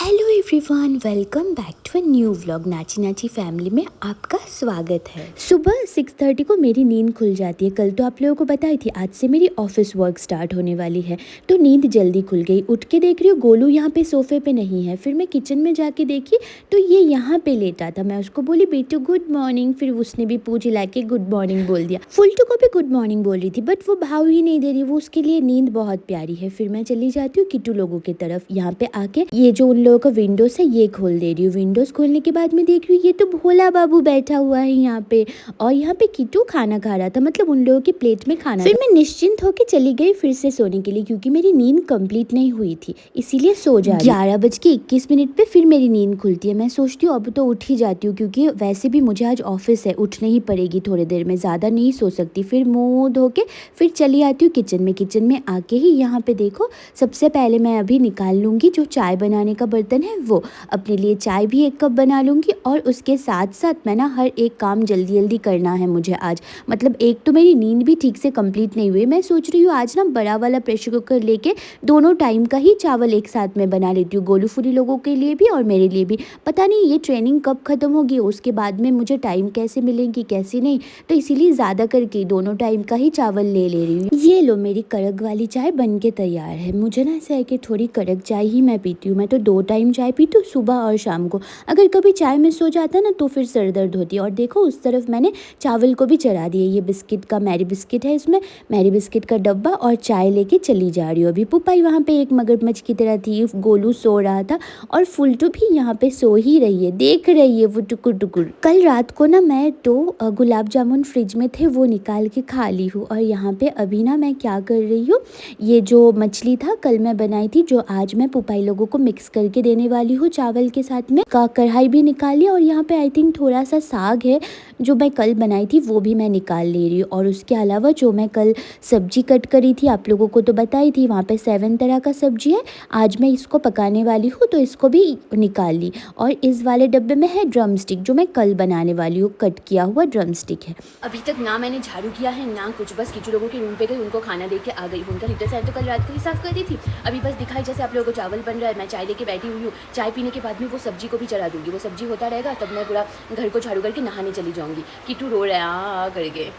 Hello everyone, welcome back to a new vlog. Nachi Nachi family में आपका स्वागत है। सुबह 6:30 को मेरी नींद खुल जाती है। कल तो आप लोगों को बताई थी आज से मेरी ऑफिस वर्क स्टार्ट होने वाली है, तो नींद जल्दी खुल गई। उठ के देख रही हूँ गोलू यहाँ पे सोफे पे नहीं है। फिर मैं किचन में जाके देखी तो ये यहाँ पे लेटा था। मैं उसको बोली बेटू गुड मॉर्निंग, फिर उसने भी पूछ हिला के गुड मॉर्निंग बोल दिया। फुलटू को भी गुड मॉर्निंग बोल रही थी बट वो भाव ही नहीं दे रही, वो उसके लिए नींद बहुत प्यारी है। फिर मैं चली जाती हूँ किट्टू लोगों की तरफ। यहाँ पे आके ये जो लोगों का विंडोज है ये खोल दे रही हूँ। विंडोज खोलने के बाद में देख रही हूँ ये तो भोला बाबू बैठा हुआ है यहाँ पे, और यहाँ पे किट्टू खाना खा रहा था, मतलब उन लोगों की प्लेट में खाना। फिर मैं निश्चिंत होकर चली गई फिर से सोने के लिए, क्योंकि मेरी नींद कंप्लीट नहीं हुई थी, इसीलिए सो जा रही। 11:21 पे फिर मेरी नींद खुलती है। मैं सोचती हूँ अब तो उठ ही जाती हूँ, क्योंकि वैसे भी मुझे आज ऑफिस है, उठने ही पड़ेगी थोड़ी देर में, ज़्यादा नहीं सो सकती। फिर मुँह धो के फिर चली आती हूँ किचन में। किचन में आके ही यहाँ पे देखो, सबसे पहले मैं अभी निकाल लूँगी जो चाय बनाने का बर्तन है वो, अपने लिए चाय भी 1 कप बना लूँगी। और उसके साथ साथ मैं ना हर एक काम जल्दी जल्दी करना है मुझे आज। मतलब एक तो मेरी नींद भी ठीक से कंप्लीट नहीं हुई। मैं सोच रही हूँ आज ना बड़ा वाला प्रेशर कुकर लेके दोनों टाइम का ही चावल एक साथ में बना लेती हूँ, गोलू फूली लोगों के लिए भी और मेरे लिए भी। पता नहीं ये ट्रेनिंग कब ख़त्म होगी, उसके बाद में मुझे टाइम कैसे मिलेंगी कैसे नहीं, तो इसीलिए ज़्यादा करके दोनों टाइम का ही चावल ले रही हूँ। ये लो मेरी कड़क वाली चाय बन के तैयार है। मुझे ना ऐसा है कि थोड़ी कड़क चाय ही मैं पीती हूँ। मैं तो 2 टाइम चाय पीती हूँ, सुबह और शाम को। अगर कभी चाय में सो जाता ना तो फिर सर दर्द होती है। और देखो उस तरफ मैंने चावल को भी चढ़ा दिया। ये बिस्किट का मैरी बिस्किट है, इसमें मैरी बिस्किट का डब्बा, और चाय लेके चली जा रही हूँ अभी। पुपाई वहाँ पे एक मगरमच्छ की तरह थी, गोलू सो रहा था और फुलटू भी यहाँ पे सो ही रही है, देख रही है वो टुकुर टुकुर। कल रात को ना मैं तो गुलाब जामुन फ्रिज में थे वो निकाल के खा ली हूँ। और यहाँ पे अभी ना मैं क्या कर रही हूँ, ये जो मछली था कल मैं बनाई थी, जो आज मैं पुपाई लोगों को मिक्स करके देने वाली हूँ चावल के साथ में, का कढ़ाई भी निकाली। और यहाँ पे आई थिंक थोड़ा सा साग है जो मैं कल बनाई थी, वो भी मैं निकाल ले रही हूँ। और उसके अलावा जो मैं कल सब्जी कट करी थी आप लोगों को तो बताई थी, वहाँ पे 7 तरह का सब्जी है। आज मैं इसको पकाने वाली हूँ तो इसको भी निकाल ली। और इस वाले डब्बे में है ड्रम स्टिक, जो मैं कल बनाने वाली हूँ, कट किया हुआ ड्रम स्टिक है। अभी तक ना मैंने झाड़ू किया है ना कुछ, बस किचू लोगों के रूम पे गई, उनको खाना दे के आ गई। उनका हीटर साइड तो कल रात को ही साफ कर दी थी। अभी बस दिखाई जैसे आप लोगों को चावल बन रहा है, मैं चाय लेके बैठी हुई हूँ। चाय पीने के बाद में वो सब्जी को भी चढ़ा दूंगी। वो सब्जी होता रहेगा तब मैं पूरा घर को झाड़ू करके नहाने चली जाऊंगी। किट्टू रो रहा है आ करके।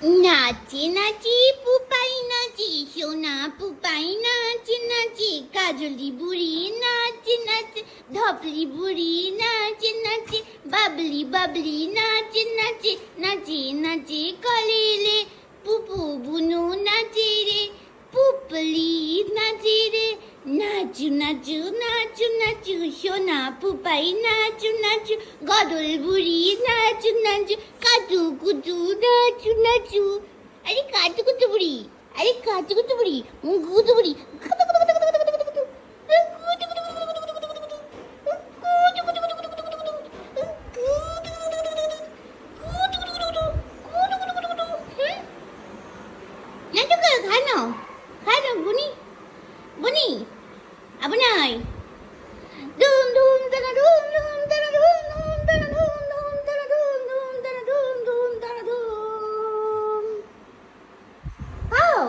नाची नाची पुपाई नाची, सोना पुपाई नाची नाची, काजली बुरी नाची नाची, धपली बुरी नाची नाची, बबली बबली नाची नाची, नाची नाची कलेले, पुपू बुनू नाची रे, पुपली नाची रे, नाचू नाचू नाचू नाचू, सोना पुपाई नाचू नाचू, गदल बुरी नाचू नाचू, काजू कुचू नाचू नाचू। अरे काजू कुचू बुरी, अरे काजू कुचू बुरी, गुदू बुरी, खाना खाना बुनी बुनी अब नहीं धूम धूम तना धूम धूम तना धूम धूम तना धूम धूम तना धूम धूम तना धूम धूम तना धूम। आओ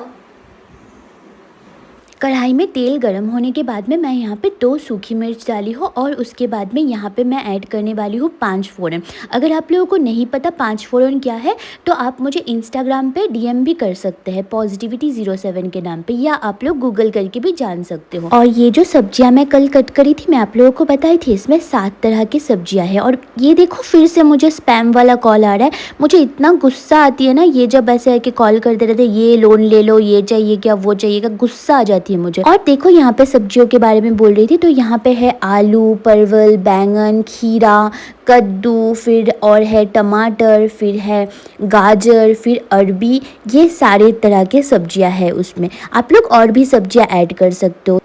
कढ़ाई में तेल गरम होने के बाद में मैं यहाँ पे 2 सूखी मिर्च डाली हूँ, और उसके बाद में यहाँ पे मैं ऐड करने वाली हूँ 5 फोरन। अगर आप लोगों को नहीं पता 5 फोरन क्या है तो आप मुझे इंस्टाग्राम पे डीएम भी कर सकते हैं positivity07 के नाम पे, या आप लोग गूगल करके भी जान सकते हो। और ये जो सब्जियाँ मैं कल कट करी थी मैं आप लोगों को बताई थी, इसमें 7 तरह की सब्जियाँ हैं। और ये देखो फिर से मुझे स्पैम वाला कॉल आ रहा है। मुझे इतना गुस्सा आती है ना ये, जब ऐसे है कि कॉल करते रहते ये लोन ले लो, ये चाहिए क्या वो चाहिएगा, गुस्सा आ जाती है मुझे। और देखो यहाँ पे सब्जियों के बारे में बोल रही थी, तो यहाँ पे है आलू, परवल, बैंगन, खीरा, कद्दू, फिर और है टमाटर, फिर है गाजर, फिर अरबी, ये सारे तरह के सब्जियां हैं उसमें। आप लोग और भी सब्जियां ऐड कर सकते हो।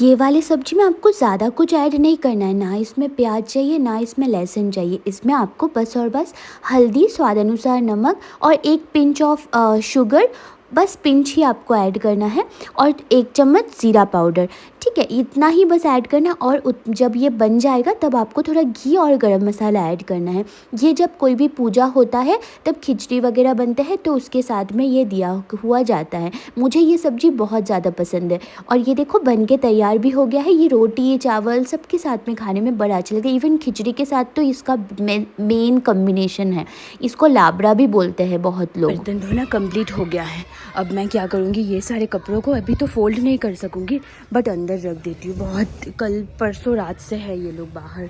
ये वाली सब्जी में आपको ज़्यादा कुछ ऐड नहीं करना है, ना इसमें प्याज चाहिए ना इसमें लहसुन चाहिए। इसमें आपको बस और बस हल्दी, स्वाद अनुसार नमक और 1 पिंच ऑफ शुगर, बस पिंच ही आपको ऐड करना है, और 1 चम्मच ज़ीरा पाउडर। ठीक है, इतना ही बस ऐड करना और जब ये बन जाएगा तब आपको थोड़ा घी और गरम मसाला ऐड करना है। ये जब कोई भी पूजा होता है तब खिचड़ी वगैरह बनते हैं तो उसके साथ में ये दिया हुआ जाता है। मुझे ये सब्ज़ी बहुत ज़्यादा पसंद है और ये देखो बन के तैयार भी हो गया है। ये रोटी चावल सबके साथ में खाने में बड़ा अच्छा लगता है। इवन खिचड़ी के साथ तो इसका मेन कॉम्बिनेशन है। इसको लाबड़ा भी बोलते हैं बहुत लोग। बर्तन धोना कंप्लीट हो गया है। अब मैं क्या करूँगी, ये सारे कपड़ों को अभी तो फोल्ड नहीं कर सकूँगी बट अंदर रख देती हूँ। बहुत कल परसों रात से है ये लोग बाहर,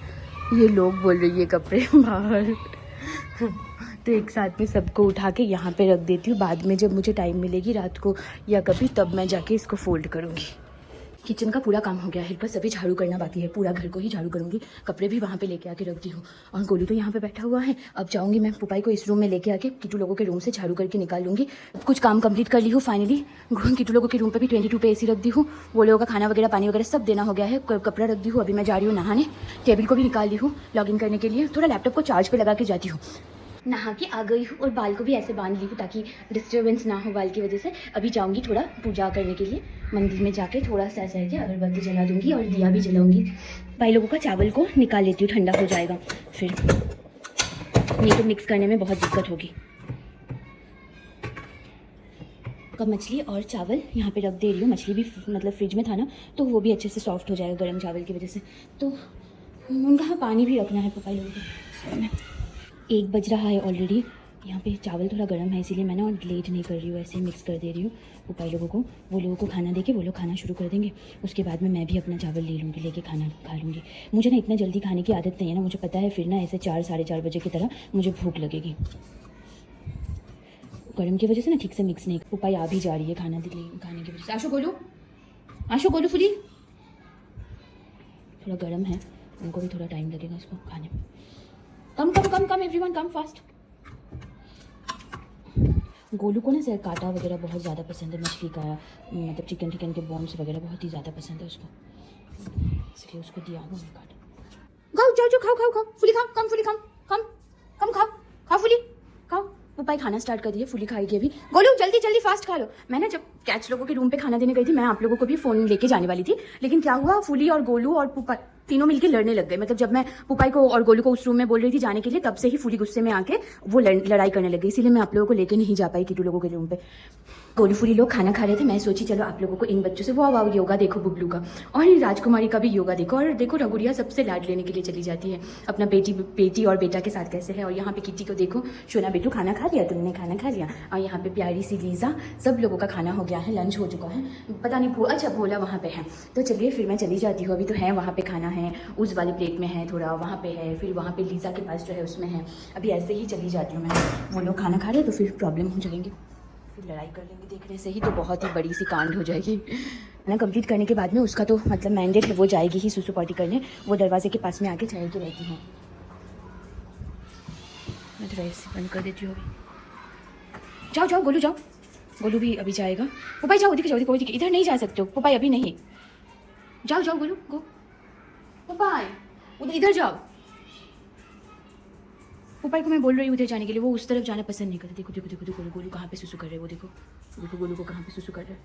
ये लोग बोल रही है कपड़े बाहर तो एक साथ में सबको उठा के यहाँ पे रख देती हूँ। बाद में जब मुझे टाइम मिलेगी रात को या कभी, तब मैं जाके इसको फोल्ड करूँगी। किचन का पूरा काम हो गया है, बस अभी झाड़ू करना बाकी है। पूरा घर को ही झाड़ू करूँगी। कपड़े भी वहाँ पे लेके आके रख दी हूँ और गोलू तो यहाँ पे बैठा हुआ है। अब जाऊँगी मैं पुपाई को इस रूम में लेके आके किटू लोगों के रूम से झाड़ू करके निकाल लूँगी। कुछ काम कंप्लीट कर ली हूँ फाइनली। किटू लोगों के रूम पे भी 22 पे AC रख दी हूँ। वो लोगों का खाना वगैरह पानी वगैरह सब देना हो गया है। कपड़ा रख दी हूँ। अभी मैं जा रही हूँ नहाने। टेबल को भी निकाल ली हूँ लॉगिन करने के लिए। थोड़ा लैपटॉप को चार्ज पे लगा के जाती हूँ। नहा के आ गई हूँ और बाल को भी ऐसे बांध ली हूँ ताकि डिस्टर्बेंस ना हो बाल की वजह से। अभी जाऊँगी थोड़ा पूजा करने के लिए मंदिर में जाके थोड़ा सा ऐसे के अगरबत्ती जला दूँगी और दिया भी जलाऊँगी। भाई लोगों का चावल को निकाल लेती हूँ, ठंडा हो जाएगा फिर, नहीं तो मिक्स करने में बहुत दिक्कत होगी। कब मछली और चावल यहाँ पे रख दे रही हूँ। मछली भी मतलब फ्रिज में था ना तो वो भी अच्छे से सॉफ्ट हो जाएगा गर्म चावल की वजह से। तो उनका पानी भी रखना है पापा लोगों को। 1 बज रहा है ऑलरेडी। यहाँ पे चावल थोड़ा गर्म है इसीलिए मैं ना और लेट नहीं कर रही हूँ, ऐसे ही मिक्स कर दे रही हूँ पुपाई लोगों को। वो लोगों को खाना दे के वो लोग खाना शुरू कर देंगे। उसके बाद में मैं भी अपना चावल ले लूँगी, लेके खाना खा लूँगी। मुझे ना इतना जल्दी खाने की आदत नहीं है ना, मुझे पता है फिर ना ऐसे 4 साढ़े 4 बजे की तरह मुझे भूख लगेगी। गर्म की वजह से ना ठीक से मिक्स नहीं। पुपाई आ भी जा रही है खाने की वजह से। आशो गोलू फुली थोड़ा गर्म है, उनको भी थोड़ा टाइम लगेगा इसको खाने में। कम एवरीवन कम फास्ट। गोलू को ना सर काटा वगैरह बहुत ज़्यादा पसंद है, मछली का मतलब चिकन के बोन्स वगैरह बहुत ही ज़्यादा पसंद है उसको, इसलिए उसको दिया हूँ मैं काट। जाओ खाओ फुली खाओ, कम खाओ फुली खाओ। पुपाई खाना स्टार्ट कर दिए, फुली खाएगी अभी। गोलू जल्दी फास्ट खा लो। मैं ना जब कैच लोगों के रूम पे खाना देने गई थी, मैं आप लोगों को भी फ़ोन लेके जाने वाली थी, लेकिन क्या हुआ फुली और गोलू और पुपाई तीनों मिलके लड़ने लग गए। मतलब जब मैं पुपाई को और गोलू को उस रूम में बोल रही थी जाने के लिए, तब से ही फुली गुस्से में आके वो लड़ाई करने लग गई। इसीलिए मैं आप लोगों को लेके नहीं जा पाई किटू लोगों के रूम पे। गोलू फुली लोग खाना खा रहे थे, मैं सोची चलो आप लोगों को इन बच्चों से वाह योगा देखो बुबलू का, और राजकुमारी का भी योगा देखो। और देखो रघुरिया सबसे लाड लेने के लिए चली जाती है अपना बेटी और बेटा के साथ कैसे है। और यहाँ पे किटी को देखो, शोना बेटू खाना खा लिया, तुमने खाना खा लिया। और यहाँ पे प्यारी सी लीजा, सब लोगों का खाना हो गया है, लंच हो चुका है। पता नहीं अच्छा भोला वहाँ पे है। तो चलिए फिर मैं चली जाती हूँ। अभी तो है वहाँ पे खाना है, उस वाली प्लेट में है थोड़ा, वहाँ पे है, फिर वहाँ पे लीजा के पास जो है उसमें है। अभी ऐसे ही चली जाती हूँ मैं। वो लोग खाना खा रहे तो फिर प्रॉब्लम हो जाएंगे, फिर लड़ाई कर लेंगे देखने से ही, तो बहुत ही बड़ी सी कांड हो जाएगी ना। कंप्लीट करने के बाद में उसका तो मतलब मैंडेट है, वो जाएगी ही सुसु पॉटी करने। वो दरवाजे के पास में आके जाएगी रहती है। मैं थोड़ा ऐसे बंद कर देती हूँ अभी। जाओ गोलू जाओ। गोलू भी अभी जाएगा। पुपाई जाओ, दिखे इधर नहीं जा सकते हो पुपाई, अभी नहीं। जाओ गोलू गो। पुपाई उधर इधर जाओ। पुपाई को मैं बोल रही हूँ उधर जाने के लिए, वो उस तरफ जाना पसंद नहीं करती। देखो गोलू कहाँ पे सुसु कर रहे हैं। वो देखो गोलू को कहाँ पे सुसु कर रहे हैं।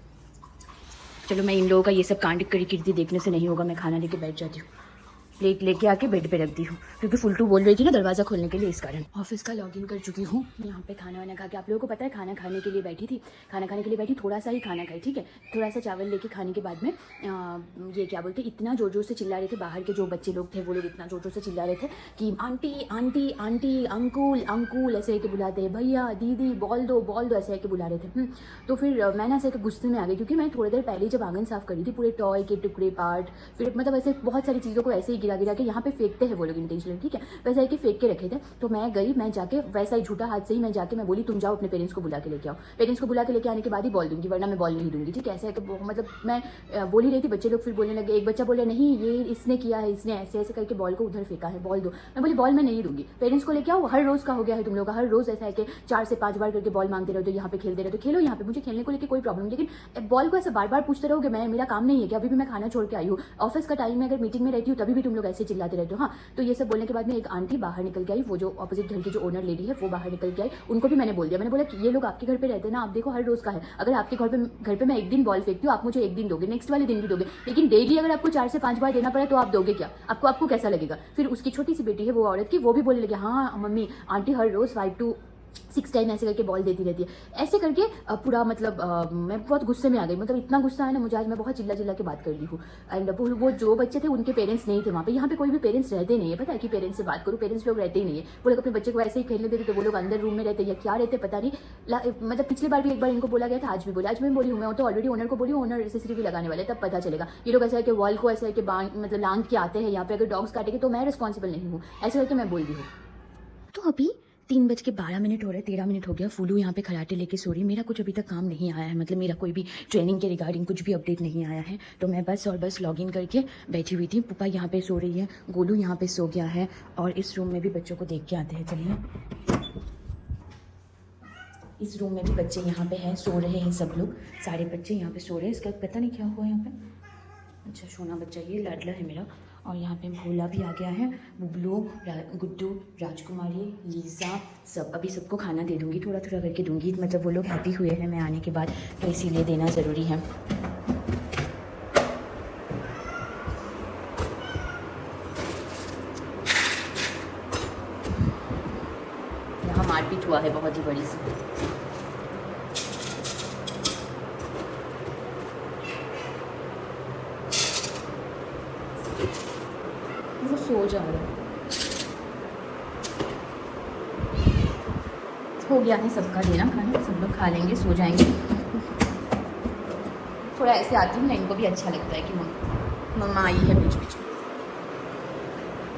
चलो मैं इन लोगों का ये सब कांड करी कीर्ति देखने से नहीं होगा, मैं खाना लेके बैठ जाती हूँ। प्लेट लेके आके बेड पे रख दी हूँ, क्योंकि फुलटू बोल रही थी ना दरवाज़ा खोलने के लिए, इस कारण। ऑफिस का लॉगिन कर चुकी हूँ। यहाँ पे खाना वाना खा के, आप लोगों को पता है खाना खाने के लिए बैठी थी। खाना खाने के लिए बैठी, थोड़ा सा ही खाना खाई, ठीक है। थोड़ा सा चावल लेके खाने के बाद में ये क्या बोलते, इतना ज़ोर से चिल्ला रहे थे बाहर के जो बच्चे लोग थे, वो लोग इतना ज़ोर से चिल्ला रहे थे कि आंटी अंकुल ऐसे के बुलाते, भैया दीदी बॉल दो ऐसे के बुला रहे थे। तो फिर मैं ना ऐसे गुस्से में आ गई, क्योंकि मैं थोड़ी देर पहले जब आंगन साफ करी थी, पूरे टॉय के टुकड़े पार्ट, फिर मतलब ऐसे बहुत सारी चीज़ों को ऐसे ही गिरा के यहाँ पे फेंकते हैं वो लोग इंटेंशनली, ठीक है, वैसा है कि फेंक के रखे थे। तो मैं गई, मैं जाके वैसा ही झूठा हाथ से ही मैं जाके मैं बोली तुम जाओ अपने पेरेंट्स को बुला के लेके आओ। पेरेंट्स को बुला के लेके आने के बाद ही बॉल दूंगी, वरना मैं बॉल नहीं दूंगी, ठीक है। ऐसे है कि मतलब मैं बोल ही रही थी, बच्चे लोग फिर बोलने लगे। एक बच्चा बोला नहीं ये इसने किया है, इसने ऐसे करके बॉल को उधर फेंका है, बॉल दो। मैं बोली बॉल मैं नहीं दूंगी, पेरेंट्स को लेके आओ। हर रोज़ का हो गया है तुम लोग का, हर रोज़ ऐसा है कि 4 से 5 बार करके बॉल मांगते रहो, तो यहाँ पे खेलते रहो तो खेलो, यहाँ पे मुझे खेलने को लेकर कोई प्रॉब्लम, लेकिन बॉल को ऐसे बार पूछते रहोगे, मेरा काम नहीं है कि अभी भी मैं खाना छोड़ के आई हूँ। ऑफिस का टाइम में अगर मीटिंग में रहती हूँ तभी भी तुम तुम लोग ऐसे चिल्लाते रहते हो। हाँ, तो ये सब बोलने के बाद में एक आंटी बाहर निकल के आई, वो जो अपोजिट घर की जो ओनर लेडी है वो बाहर निकल के आई। उनको भी मैंने बोल दिया, मैंने बोला कि ये लोग आपके घर पे रहते हैं ना, आप देखो हर रोज़ का है, अगर आपके घर पे मैं एक दिन बॉल फेंकती हूँ, आप मुझे एक दिन दोगे, नेक्स्ट वाले दिन भी दोगे, लेकिन डेली अगर आपको 4 से 5 बार देना पड़ा तो आप दोगे क्या? आपको कैसा लगेगा? फिर उसकी छोटी सी बेटी है वो औरत की, वो भी बोलने लगी, हाँ मम्मी आंटी हर रोज़ 5 to 6 टाइम ऐसे करके बॉल देती रहती है, ऐसे करके पूरा मतलब मैं बहुत गुस्से में आ गई। मतलब इतना गुस्सा है ना मुझे आज, मैं बहुत चिल्ला के बात कर दी हूँ। एंड वो जो बच्चे थे उनके पेरेंट्स नहीं थे वहाँ पे, यहाँ पे कोई भी पेरेंट्स रहते नहीं है, पता है कि पेरेंट्स से बात करूँ, पेरेंट्स लोग रहते ही नहीं है। वो लोग अपने बच्चे को ऐसे ही खेलने देते थे, वो लोग अंदर रूम में रहते या क्या रहते पता नहीं। मतलब पिछली बार भी एक बार इनको बोला गया था, आज भी बोला, आज मैं बोली हूँ, मैं तो ऑलरेडी ओनर को बोली हूँ, ओनर CCTV लगाने वाले, तब पता चलेगा। ये लोग ऐसा है कि वॉल को ऐसा है कि मतलब लांग के आते हैं यहाँ पे, अगर डॉग्स काटेंगे तो मैं रिस्पॉन्सिबल नहीं हूँ, ऐसे करके मैं बोल दी हूँ। तो अभी 3:12 हो रहे, 13 मिनट हो गया। फूलू यहाँ पे खराटे लेके सो रही। मेरा कुछ अभी तक काम नहीं आया है, मतलब मेरा कोई भी ट्रेनिंग के रिगार्डिंग कुछ भी अपडेट नहीं आया है, तो मैं बस लॉगिन करके बैठी हुई थी। पुप्पा यहाँ पे सो रही है, गोलू यहाँ पे सो गया है, और इस रूम में भी बच्चों को देख के आते हैं। चलिए, इस रूम में भी बच्चे यहाँ पे हैं, सो रहे हैं सब लोग, सारे बच्चे यहाँ पे सो रहे हैं। इसका पता नहीं क्या हुआ यहाँ पे। अच्छा, सोना बच्चा ये लाडला है मेरा। और यहाँ पे भोला भी आ गया है, बुबलू, गुड्डू, राजकुमारी, लीजा, सब। अभी सबको खाना दे दूँगी, थोड़ा थोड़ा करके दूँगी, मतलब वो लोग हैप्पी हुए हैं मैं आने के बाद, तो इसीलिए देना ज़रूरी है। यहाँ मारपीट हुआ है बहुत ही बड़ी सी। वो सो जा रहा है। हो गया है सबका देना खाना, सब लोग खा लेंगे, सो जाएंगे। थोड़ा ऐसे आती हूँ ना, इनको भी अच्छा लगता है कि मम्मा आई है बीच बीच में।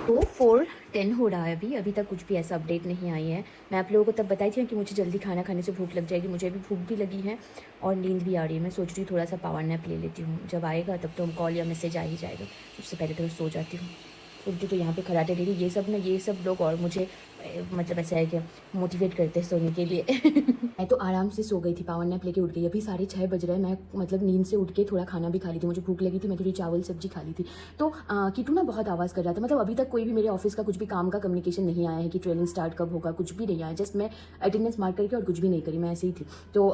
तो 4:10 हो रहा है अभी तक कुछ भी ऐसा अपडेट नहीं आई है। मैं आप लोगों को तब बताई थी कि मुझे जल्दी खाना खाने से भूख लग जाएगी, मुझे अभी भूख भी लगी है और नींद भी आ रही है। मैं सोच रही हूँ थोड़ा सा पावर नैप ले लेती हूँ, जब आएगा तब तो हम कॉल या मैसेज आ ही जाएगा, उससे पहले तो सो जाती हूँ। उर्दू तो यहाँ पे खराटे दे रही, ये सब लोग और मुझे मतलब ऐसा है कि मोटिवेट करते हैं सोने के लिए। मैं तो आराम से सो गई थी, पावर नैप लेके उठ गई। अभी 6:30 बज रहे हैं, मैं मतलब नींद से उठ के थोड़ा खाना भी खा ली थी, मुझे भूख लगी थी, मैं थोड़ी चावल सब्जी खा ली थी। तो कीटू ना बहुत आवाज़ कर रहा था। मतलब अभी तक कोई भी मेरे ऑफिस का कुछ भी काम का कम्युनिकेशन नहीं आया है कि ट्रेनिंग स्टार्ट कब होगा, कुछ भी नहीं आया। जस्ट मैं अटेंडेंस मार्क करके और कुछ भी नहीं करी, मैं ऐसे ही थी। तो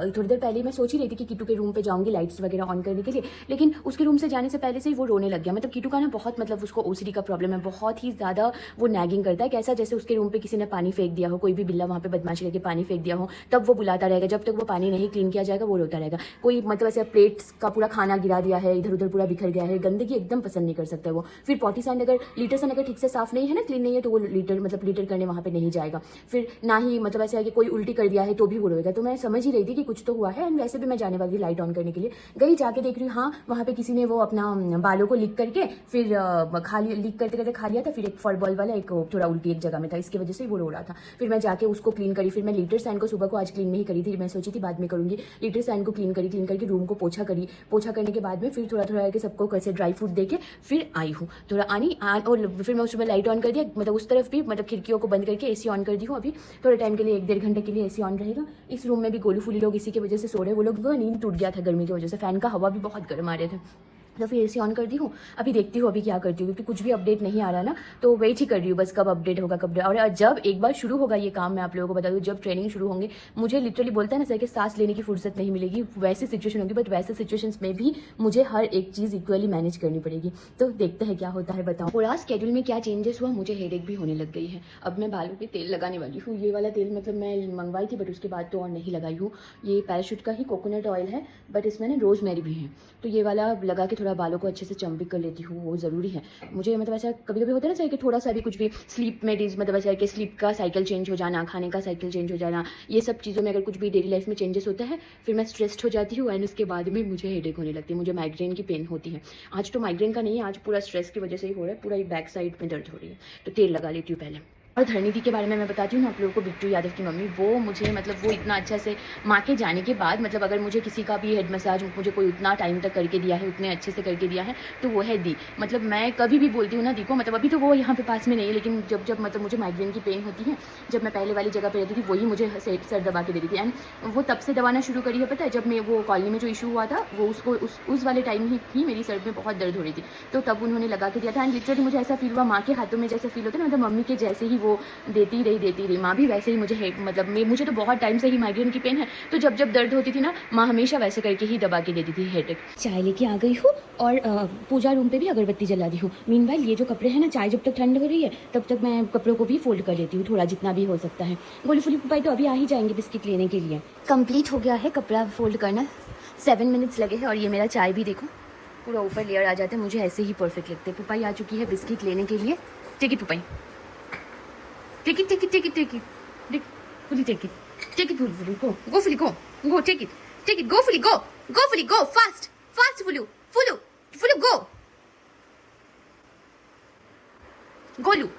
थोड़ी देर पहले मैं सोच ही रही थी कि कीटू के रूम पे जाऊँगी लाइट्स वगैरह ऑन करने के लिए, लेकिन उसके रूम से जाने से पहले से ही वो रोने लग गया। मतलब कीटू का ना बहुत, मतलब उसको OCD का प्रॉब्लम है, बहुत ही ज़्यादा वो नैगिंग करता है, कैसा जैसे उसके रूम पे किसी ने पानी फेंक दिया हो, कोई भी बिल्ला वहाँ पे बदमाशी करके पानी फेंक दिया हो, तब वो बुलाता रहेगा, जब तक वो पानी नहीं क्लीन किया जाएगा वो रोता रहेगा। कोई मतलब ऐसे प्लेट्स का पूरा खाना गिरा दिया है, इधर उधर पूरा बिखर गया है, गंदगी एकदम पसंद नहीं कर सकता है वो। फिर पॉटी सन अगर ठीक से साफ नहीं है ना, क्लीन नहीं है, तो वो लीटर करने वहाँ पे नहीं जाएगा। फिर ना ही मतलब ऐसा है कि कोई उल्टी कर दिया है तो भी वो रोएगा। तो मैं समझ ही रही थी कि कुछ तो हुआ है। एंड वैसे भी मैं जाने वाली लाइट ऑन करने के लिए गई, जाके देख रही हूँ हाँ वहाँ पे किसी ने वो अपना बालों को लीक करके फिर लीक करते करते खा लिया था। फिर एक फुटबॉल वाला एक थोड़ा उल्टी एक जगह में था, इसकी वजह से वो रो रहा था। फिर मैं जाके उसको क्लीन करी। फिर मैं लीटर सैंड को सुबह को आज क्लीन नहीं करी थी, मैं सोची थी बाद में करूंगी। लीटर सैंड को क्लीन करके रूम को पोछा करने के बाद में फिर थोड़ा करके सबको कैसे ड्राई फ्रूट देके फिर आई हूँ थोड़ा और फिर मैं उस सुबह लाइट ऑन कर दिया, मतलब उस तरफ भी मतलब खिड़कियों को बंद करके AC ऑन कर दी हूँ। अभी थोड़े टाइम के लिए 1-1.5 घंटे के लिए AC ऑन रहेगा। इस रूम में भी गोलू फूली लोग इसी की वजह से सो रहे हैं, वो लोग नींद टूट गया था गर्मी की वजह से, फैन का हवा भी बहुत गर्म आ रहे थे। तो फिर AC ऑन कर दी हूँ। अभी देखती हूँ अभी क्या करती हूँ, क्योंकि कुछ भी अपडेट नहीं आ रहा ना, तो वेट ही कर रही हूँ बस कब अपडेट होगा और जब एक बार शुरू होगा ये काम, मैं आप लोगों को बता दूँ जब ट्रेनिंग शुरू होंगे, मुझे लिटरली बोलता है ना सर कि सांस लेने की फुर्सत नहीं मिलेगी, वैसी सिचुएशन होगी। बट वैसे सिचुएशंस में भी मुझे हर एक चीज़ इक्वली मैनेज करनी पड़ेगी। तो देखते हैं क्या होता है, बताओ। पूरा स्केड्यूल में क्या चेंजेस हुआ, मुझे हेडेक भी होने लग गई है। अब मैं बालों पे तेल लगाने वाली हूँ। ये वाला तेल मतलब मैं मंगवाई थी बट उसके बाद तो और नहीं लगाई हूँ। ये पैराशूट का ही कोकोनट ऑयल है, बट इसमें ना रोजमेरी भी है, तो ये वाला लगा के थोड़ा बालों को अच्छे से चम्पिक कर लेती हूँ, वो ज़रूरी है मुझे। मतलब ऐसा कभी कभी होता है ना कि थोड़ा सा भी कुछ भी स्लीप में मतलब ऐसा है कि स्लीप का साइकिल चेंज हो जाना, खाने का साइकिल चेंज हो जाना, ये सब चीज़ों में अगर कुछ भी डेली लाइफ में चेंजेस होता है फिर मैं स्ट्रेस्ड हो जाती हूँ। एंड उसके बाद में मुझे हेडेक होने लगती है, मुझे माइग्रेन की पेन होती है। आज तो माइग्रेन का नहीं है, आज पूरा स्ट्रेस की वजह से ही हो रहा है, पूरा बैक साइड में दर्द हो रही है। तो तेल लगा लेती हूँ पहले। और धरणिधि के बारे में मैं बताती हूँ ना आप लोगों को, बिट्टू यादव की मम्मी, वो मुझे मतलब वो इतना अच्छा से माँ के जाने के बाद मतलब अगर मुझे किसी का भी हेड मसाज मुझे कोई उतना टाइम तक करके दिया है, उतने अच्छे से करके दिया है, तो वो है दी। मतलब मैं कभी भी बोलती हूँ ना दी को, मतलब अभी तो वो यहाँ पे पास में नहीं है, लेकिन जब जब मतलब मुझे माइग्रेन की पेन होती है, जब मैं पहले वाली जगह पर रहती थी, वही मुझे सर दबा के देती थी। एंड वो तब से दबाना शुरू करी है, पता है, जब मैं वो कॉलोनी में जो इशू हुआ था, वो उसको उस वाले टाइम ही थी, मेरी सर में बहुत दर्द हो रही थी, तो तब उन्होंने लगा के दिया था। एंड लिटरली मुझे ऐसा फील हुआ माँ के हाथों में जैसे फील होता है ना, मतलब मम्मी के जैसे ही वो देती रही। माँ भी वैसे ही मुझे मतलब मुझे तो बहुत टाइम से ही माइग्रेन की पेन है, तो जब जब दर्द होती थी ना, माँ हमेशा वैसे करके ही दबा के देती थी हेडेक। चाय लेके आ गई हूँ और पूजा रूम पे भी अगरबत्ती जला दी हूँ। मीनवाइल ये जो कपड़े हैं ना, चाय जब तक ठंड हो रही है तब तक मैं कपड़ों को भी फोल्ड कर लेती हूँ, थोड़ा जितना भी हो सकता है। गोली फुली पुपाई तो अभी आ ही जाएंगे बिस्किट लेने के लिए। कंप्लीट हो गया है कपड़ा फोल्ड करना, 7 मिनट्स लगे हैं। और ये मेरा चाय भी देखो पूरा ऊपर लेयर आ जाता है, मुझे ऐसे ही परफेक्ट लगते हैं। पुपाई आ चुकी है बिस्किट लेने के लिए। Take it Popeye, take it, take it, take it, take it, fully take it fully, go fully, go take it, go fully, go fully, go fast fully, go Lu.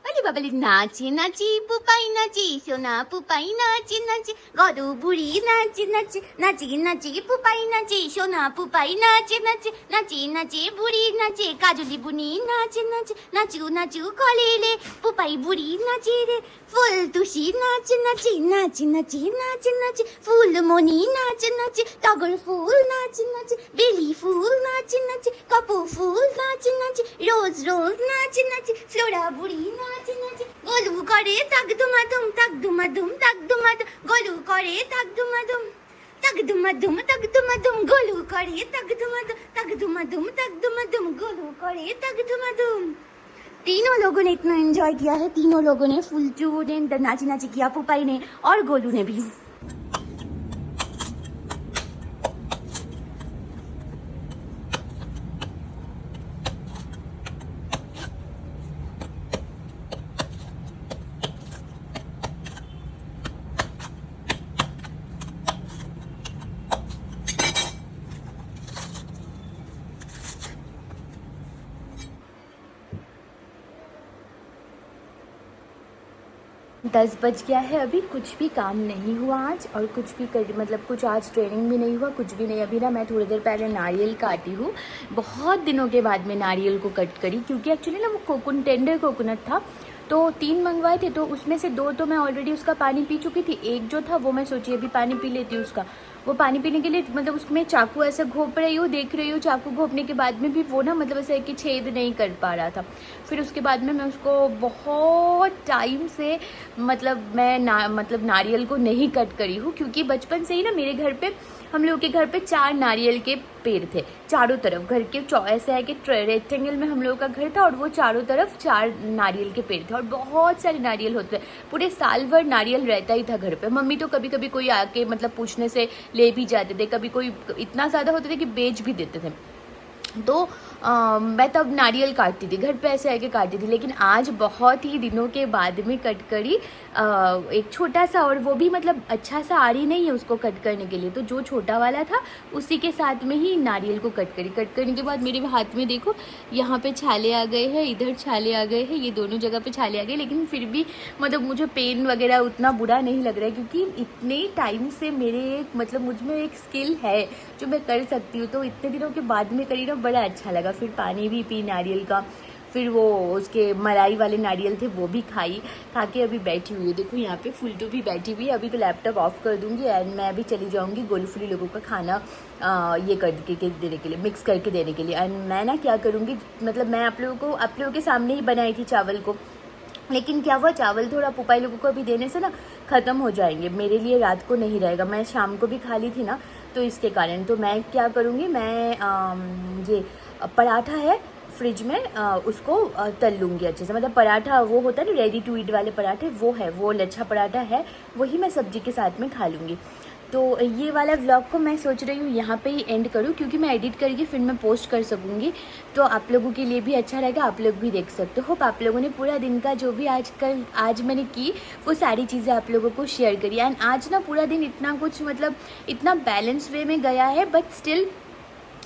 Ali babali nachi nachi pupai nachi sona pupai nachi nachi godu buri nachi nachi nachi nachi pupai nachi sona pupai nachi nachi nachi nachi buri nachi kajuli buni nachi nachi nachu nachu kolele pupai buri nachi re full tushi nachi nachi nachi nachi nachi nachi full moni nachi nachi toggle fool nachi nachi belly fool nachi nachi kapu fool nachi nachi rose nachi nachi flora buri nachi nachi golu kore tak dumadum golu kore tak dumadum golu kore tak dumadum golu kore tak dumadum। तीनों लोगों ने इतना enjoy किया है, तीनों लोगों ने, फुलचू ने नाची नाची किया, पुपाई ने और गोलू ने भी। दस बज गया है, अभी कुछ भी काम नहीं हुआ आज, और कुछ भी मतलब कुछ आज ट्रेनिंग भी नहीं हुआ, कुछ भी नहीं। अभी ना मैं थोड़ी देर पहले नारियल काटी हूँ, बहुत दिनों के बाद में नारियल को कट करी, क्योंकि एक्चुअली ना वो टेंडर कोकोनट था, तो 3 मंगवाए थे, तो उसमें से 2 तो मैं ऑलरेडी उसका पानी पी चुकी थी, एक जो था वो मैं सोची अभी पानी पी लेती हूँ उसका। वो पानी पीने के लिए मतलब उसमें चाकू ऐसे घोप रही हूँ, देख रही हूँ, चाकू घोपने के बाद में भी वो ना मतलब ऐसे कि छेद नहीं कर पा रहा था। फिर उसके बाद में मैं उसको बहुत टाइम से मतलब मैं नारियल को नहीं कट करी हूँ, क्योंकि बचपन से ही ना मेरे घर पे, हम लोग के घर पे 4 नारियल के पेड़ थे चारों तरफ। घर के ऐसा है कि रेक्टेंगल में हम लोगों का घर था, और वो चारों तरफ 4 नारियल के पेड़ थे, और बहुत सारे नारियल होते थे, पूरे साल भर नारियल रहता ही था घर पे। मम्मी तो कभी कभी कोई आके मतलब पूछने से ले भी जाते थे, कभी कोई इतना ज़्यादा होते थे कि बेच भी देते थे। तो मैं तब नारियल काटती थी, घर पे ऐसे आके काटती थी, लेकिन आज बहुत ही दिनों के बाद में कट करी एक छोटा सा, और वो भी मतलब अच्छा सा आ रही नहीं है उसको कट करने के लिए, तो जो छोटा वाला था उसी के साथ में ही नारियल को कट करी। कट करने के बाद मेरे हाथ में देखो यहाँ पे छाले आ गए हैं, इधर छाले आ गए हैं, ये दोनों जगह पे छाले आ गए, लेकिन फिर भी मतलब मुझे पेन वगैरह उतना बुरा नहीं लग रहा है, क्योंकि इतने टाइम से मेरे मतलब मुझ में एक स्किल है जो मैं कर सकती हूँ, तो इतने दिनों के बाद में करी ना, बड़ा अच्छा लगा। फिर पानी भी पी नारियल का, फिर वो उसके मलाई वाले नारियल थे वो भी खा के अभी बैठी हुई है। देखो यहाँ पे फुलटू भी बैठी हुई है। अभी तो लैपटॉप ऑफ कर दूंगी एंड मैं अभी चली जाऊंगी गोलफुली लोगों का खाना ये करके देने के लिए, मिक्स करके देने के लिए। एंड मैं ना क्या करूँगी, मतलब मैं आप लोगों के सामने ही बनाई थी चावल को, लेकिन क्या हुआ, चावल थोड़ा पुपाई लोगों को अभी देने से ना ख़त्म हो जाएंगे, मेरे लिए रात को नहीं रहेगा। मैं शाम को भी खा ली थी ना, तो इसके कारण तो मैं क्या करूँगी, मैं ये पराठा है फ्रिज में उसको तल लूँगी अच्छे से। मतलब पराठा वो होता है ना रेडी टू ईट वाले पराठे, वो है, वो लच्छा पराठा है, वही मैं सब्जी के साथ में खा लूँगी। तो ये वाला व्लॉग को मैं सोच रही हूँ यहाँ पे ही एंड करूँ, क्योंकि मैं एडिट करके फिर मैं पोस्ट कर सकूँगी, तो आप लोगों के लिए भी अच्छा रहेगा, आप लोग भी देख सकते हो। होप आप लोगों ने पूरा दिन का जो भी आज मैंने की वो सारी चीज़ें आप लोगों को शेयर करी। एंड आज ना पूरा दिन इतना कुछ मतलब इतना बैलेंस वे में गया है, बट स्टिल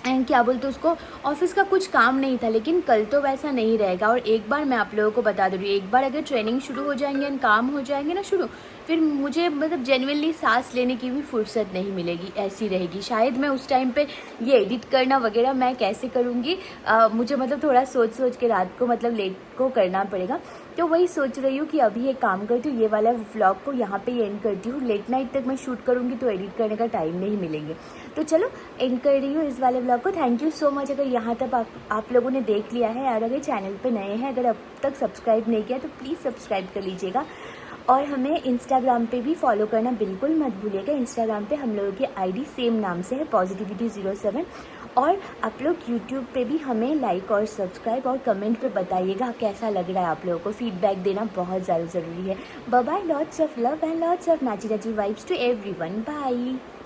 एंड क्या बोलते उसको, ऑफिस का कुछ काम नहीं था, लेकिन कल तो वैसा नहीं रहेगा। और एक बार मैं आप लोगों को बता दे रही हूँ, एक बार अगर ट्रेनिंग शुरू हो जाएंगे एंड काम हो जाएंगे ना शुरू, फिर मुझे मतलब जेन्युइनली सांस लेने की भी फुर्सत नहीं मिलेगी, ऐसी रहेगी। शायद मैं उस टाइम पे ये एडिट करना वगैरह मैं कैसे करूँगी, मुझे मतलब थोड़ा सोच सोच के रात को मतलब लेट को करना पड़ेगा। तो वही सोच रही हूँ कि अभी एक काम करती हूँ, ये वाला व्लॉग को यहाँ पे एंड करती हूँ। लेट नाइट तक मैं शूट करूँगी तो एडिट करने का टाइम नहीं मिलेंगे। तो चलो एंड कर रही हूँ इस वाले व्लॉग को। थैंक यू सो मच अगर यहाँ तक आप लोगों ने देख लिया है, और अगर चैनल पे नए हैं, अगर अब तक सब्सक्राइब नहीं किया तो प्लीज़ सब्सक्राइब कर लीजिएगा। और हमें इंस्टाग्राम पे भी फॉलो करना बिल्कुल मत भूलिएगा। इंस्टाग्राम पे हम लोगों की आईडी सेम नाम से है, positivity07। और आप लोग यूट्यूब पे भी हमें लाइक और सब्सक्राइब और कमेंट पे बताइएगा कैसा लग रहा है। आप लोगों को फीडबैक देना बहुत ज़्यादा ज़रूरी है। Bye bye, lots of love and lots of Nachi Nachi vibes to everyone. Bye.